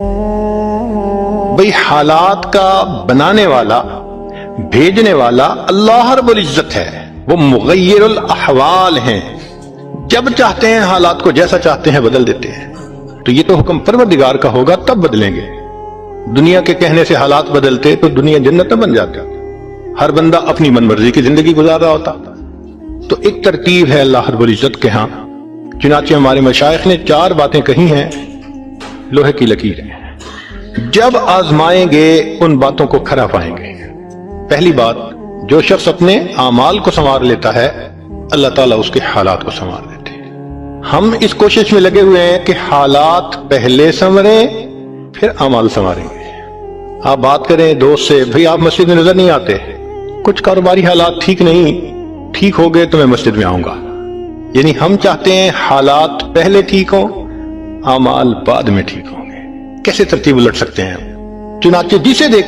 بھئی حالات کا بنانے والا بھیجنے والا اللہ رب العزت ہے، وہ مغیر الاحوال ہیں، جب چاہتے ہیں حالات کو جیسا چاہتے ہیں بدل دیتے ہیں۔ تو یہ تو حکم پروردگار کا ہوگا تب بدلیں گے۔ دنیا کے کہنے سے حالات بدلتے تو دنیا جنت نہ بن جاتی، ہر بندہ اپنی من مرضی کی زندگی گزار رہا ہوتا۔ تو ایک ترتیب ہے اللہ رب العزت کے ہاں، چنانچہ ہمارے مشائخ نے 4 باتیں کہی ہیں، لوہے کی لکیریں، جب آزمائیں گے ان باتوں کو کھرا پائیں گے۔ پہلی بات، جو شخص اپنے اعمال کو سنوار لیتا ہے اللہ تعالیٰ اس کے حالات کو سنوار دیتے ہیں۔ ہم اس کوشش میں لگے ہوئے ہیں کہ حالات پہلے سنوریں پھر اعمال سنواریں گے۔ آپ بات کریں دوست سے، بھئی آپ مسجد میں نظر نہیں آتے، کچھ کاروباری حالات ٹھیک نہیں، ٹھیک ہو گئے تو میں مسجد میں آؤں گا۔ یعنی ہم چاہتے ہیں حالات پہلے ٹھیک ہوں، اعمال بعد میں ٹھیک ہوں گے۔ کیسے ترتیب الٹ سکتے ہیں؟ چنانچہ جسے دیکھ